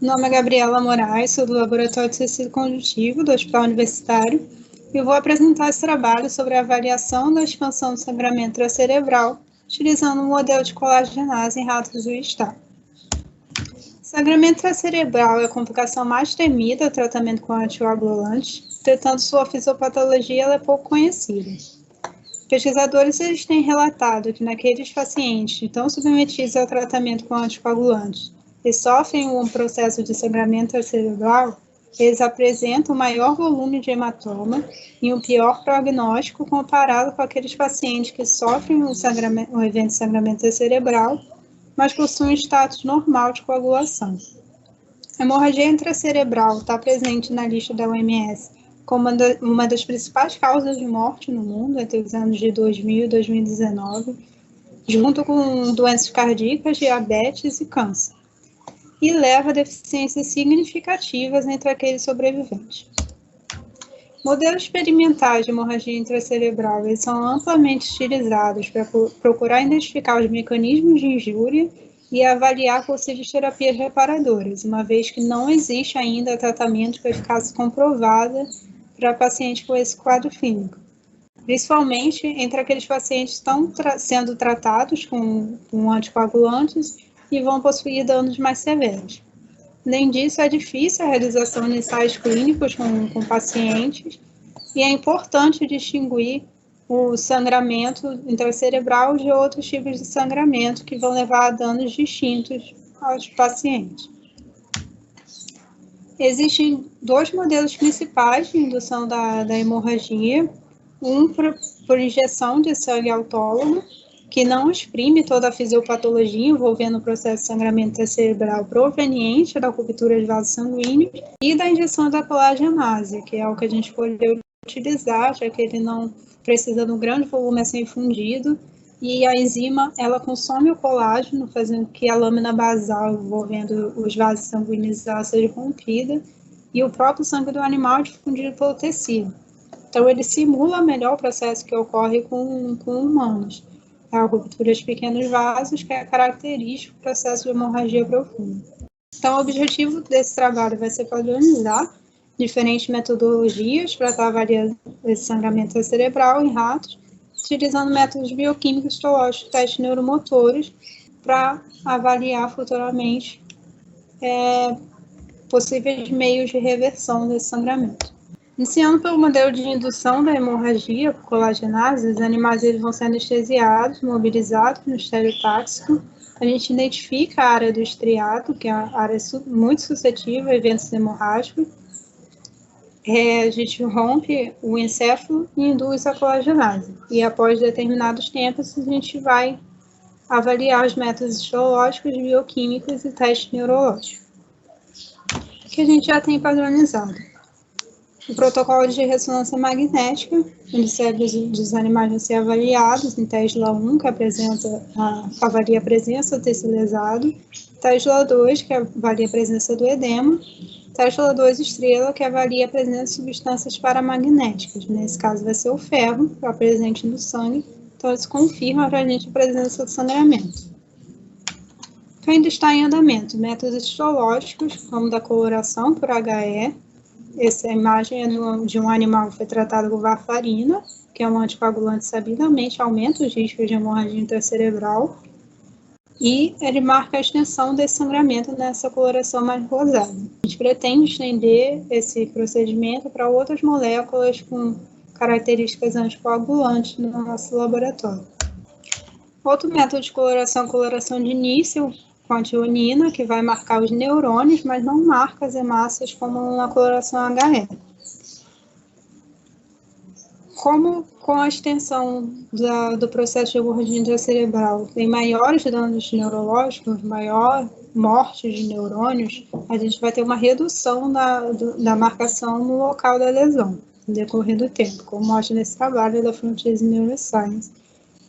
Meu nome é Gabriela Moraes, sou do Laboratório de Tecido Conjuntivo do Hospital Universitário e vou apresentar esse trabalho sobre a avaliação da expansão do sangramento intracerebral utilizando o modelo de colagenase em ratos do estado. Sangramento intracerebral é a complicação mais temida do tratamento com anticoagulantes, entretanto sua fisiopatologia é pouco conhecida. Pesquisadores eles têm relatado que naqueles pacientes então submetidos ao tratamento com anticoagulantes e sofrem um processo de sangramento intracerebral, eles apresentam maior volume de hematoma e um pior prognóstico comparado com aqueles pacientes que sofrem um evento de sangramento cerebral, mas possuem status normal de coagulação. A hemorragia intracerebral está presente na lista da OMS como uma das principais causas de morte no mundo entre os anos de 2000 e 2019, junto com doenças cardíacas, diabetes e câncer, e leva a deficiências significativas entre aqueles sobreviventes. Modelos experimentais de hemorragia intracerebral eles são amplamente utilizados para procurar identificar os mecanismos de injúria e avaliar possíveis terapias reparadoras, uma vez que não existe ainda tratamento com eficácia comprovada para pacientes com esse quadro clínico, principalmente entre aqueles pacientes que estão sendo tratados com anticoagulantes e vão possuir danos mais severos. Além disso, é difícil a realização de ensaios clínicos com pacientes e é importante distinguir o sangramento intracerebral de outros tipos de sangramento que vão levar a danos distintos aos pacientes. Existem dois modelos principais de indução da hemorragia, um por injeção de sangue autólogo, que não exprime toda a fisiopatologia envolvendo o processo de sangramento cerebral proveniente da ruptura de vasos sanguíneos, e da injeção da colagenase, que é o que a gente escolheu utilizar, já que ele não precisa de um grande volume a ser infundido, e a enzima ela consome o colágeno, fazendo com que a lâmina basal envolvendo os vasos sanguíneos seja rompida, e o próprio sangue do animal é difundido pelo tecido. Então, ele simula melhor o processo que ocorre com humanos. A ruptura de pequenos vasos, que é característico do processo de hemorragia profunda. Então, o objetivo desse trabalho vai ser padronizar diferentes metodologias para estar avaliando esse sangramento cerebral em ratos, utilizando métodos bioquímicos, histológicos, testes neuromotores, para avaliar futuramente possíveis meios de reversão desse sangramento. Iniciando pelo modelo de indução da hemorragia por colagenase, os animais eles vão ser anestesiados, mobilizados no estereotáxico. A gente identifica a área do estriato, que é a área muito suscetível a eventos hemorrágicos. A gente rompe o encéfalo e induz a colagenase. E após determinados tempos, a gente vai avaliar os métodos histológicos, bioquímicos e testes neurológicos, que a gente já tem padronizado. O protocolo de ressonância magnética, onde os cérebros dos animais vão ser avaliados em teste LA1, que avalia a presença do tecido lesado, teste LA2, que avalia a presença do edema, teste LA2 estrela, que avalia a presença de substâncias paramagnéticas. Nesse caso, vai ser o ferro, que é presente no sangue, então isso confirma para a gente a presença do sangramento. Então, ainda está em andamento métodos histológicos, como da coloração por HE. Essa imagem é de um animal que foi tratado com varfarina, que é um anticoagulante sabidamente aumenta os riscos de hemorragia intracerebral, e ele marca a extensão desse sangramento nessa coloração mais rosada. A gente pretende estender esse procedimento para outras moléculas com características anticoagulantes no nosso laboratório. Outro método de coloração de início, com antionina, que vai marcar os neurônios, mas não marca as hemácias como uma coloração HE. Como com a extensão do processo de hemorragia intracerebral tem maiores danos neurológicos, maior morte de neurônios, a gente vai ter uma redução da marcação no local da lesão, no decorrer do tempo, como mostra nesse trabalho da Frontiers in Neuroscience,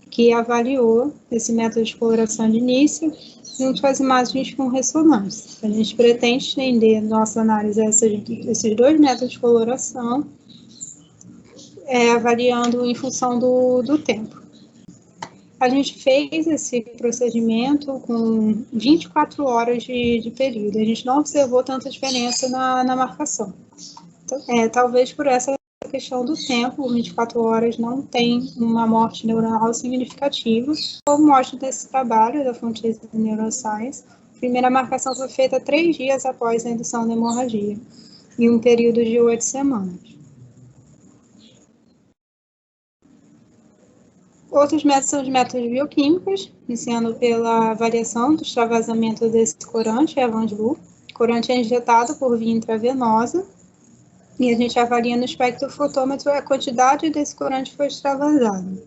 que avaliou esse método de coloração de início junto com as imagens com ressonância. A gente pretende estender nossa análise a esses dois métodos de coloração, avaliando em função do tempo. A gente fez esse procedimento com 24 horas de período. A gente não observou tanta diferença na marcação. Talvez por essa questão do tempo, 24 horas não tem uma morte neuronal significativa. Como mostra desse trabalho da Frontiers Neuroscience, a primeira marcação foi feita 3 dias após a indução da hemorragia, em um período de 8 semanas. Outros métodos são os métodos bioquímicos, iniciando pela variação do extravasamento desse corante, Evans-Blue. O corante é injetado por via intravenosa e a gente avalia no espectrofotômetro a quantidade desse corante que foi extravasado.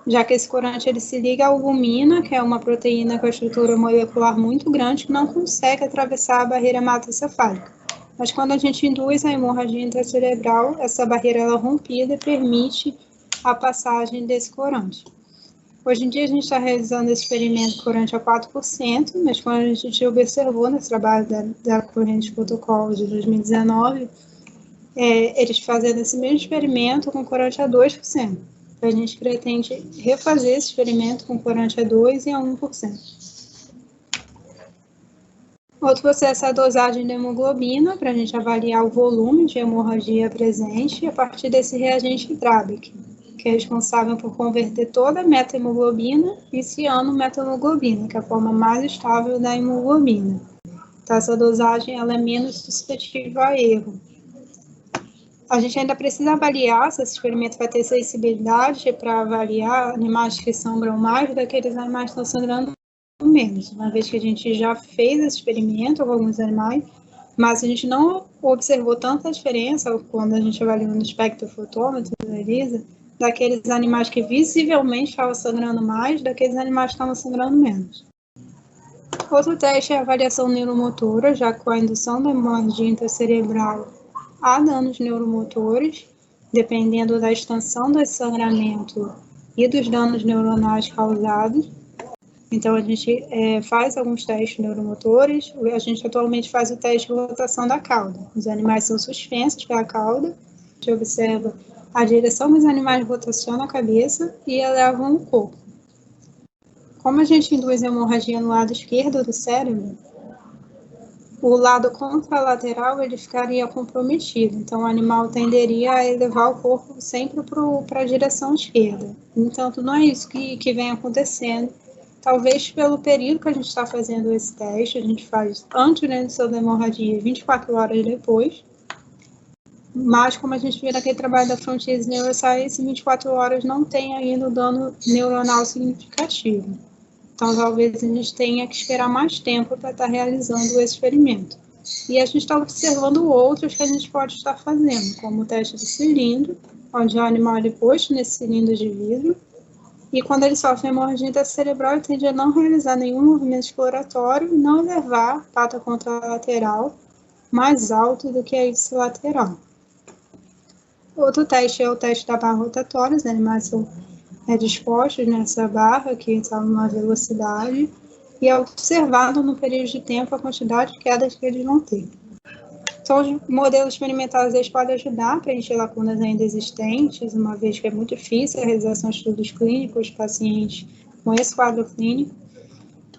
Já que esse corante ele se liga à albumina, que é uma proteína com a estrutura molecular muito grande que não consegue atravessar a barreira hematocefálica. Mas quando a gente induz a hemorragia intracerebral, essa barreira ela é rompida e permite a passagem desse corante. Hoje em dia a gente está realizando esse experimento corante a 4%, mas quando a gente observou nesse trabalho da corrente de protocolo de 2019, eles fazendo esse mesmo experimento com corante a 2%. Então a gente pretende refazer esse experimento com corante a 2% e a 1%. Outro processo é a dosagem de hemoglobina, para a gente avaliar o volume de hemorragia presente a partir desse reagente Drabeck, que é responsável por converter toda a meta-hemoglobina e ciano-meta-hemoglobina, que é a forma mais estável da hemoglobina. Então, essa dosagem ela é menos suscetível a erro. A gente ainda precisa avaliar se esse experimento vai ter sensibilidade para avaliar animais que sangram mais daqueles animais que estão sangrando menos, uma vez que a gente já fez esse experimento com alguns animais, mas a gente não observou tanta diferença quando a gente avaliou no espectrofotômetro da ELISA, daqueles animais que visivelmente estavam sangrando mais, daqueles animais que estavam sangrando menos. Outro teste é a avaliação neuromotora, já que com a indução da hemorragia intracerebral há danos neuromotores, dependendo da extensão desse sangramento e dos danos neuronais causados. Então, a gente faz alguns testes neuromotores. A gente atualmente faz o teste de rotação da cauda. Os animais são suspensos pela cauda. A gente observa a direção dos animais rotaciona a cabeça e elevam o corpo. Como a gente induz a hemorragia no lado esquerdo do cérebro, o lado contralateral ele ficaria comprometido. Então, o animal tenderia a elevar o corpo sempre para a direção esquerda. No entanto, não é isso que vem acontecendo. Talvez pelo período que a gente está fazendo esse teste, a gente faz antes da indução da hemorragia, 24 horas depois. Mas, como a gente viu naquele trabalho da Frontiers Neuroscience, 24 horas não tem ainda o dano neuronal significativo. Então, talvez a gente tenha que esperar mais tempo para estar realizando esse experimento. E a gente está observando outros que a gente pode estar fazendo, como o teste do cilindro, onde o animal é posto nesse cilindro de vidro, e quando ele sofre hemorragia intracerebral, ele tende a não realizar nenhum movimento exploratório e não elevar a pata contralateral mais alto do que a ipsilateral. Outro teste é o teste da barra rotatória. Os animais são dispostos nessa barra, que está numa velocidade, e é observado no período de tempo a quantidade de quedas que eles vão ter. Então, os modelos experimentais eles podem ajudar a preencher lacunas ainda existentes, uma vez que é muito difícil a realização de estudos clínicos, pacientes com esse quadro clínico.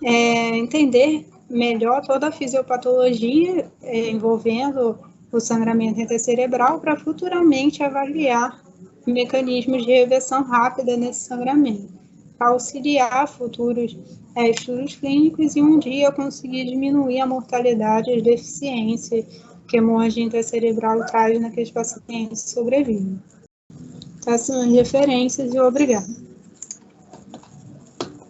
Entender melhor toda a fisiopatologia envolvendo o sangramento intracerebral para futuramente avaliar mecanismos de reversão rápida nesse sangramento, para auxiliar futuros estudos clínicos e um dia conseguir diminuir a mortalidade e as deficiências que a hemorragia intracerebral traz naqueles pacientes que sobrevivem. Então, são as referências e obrigada.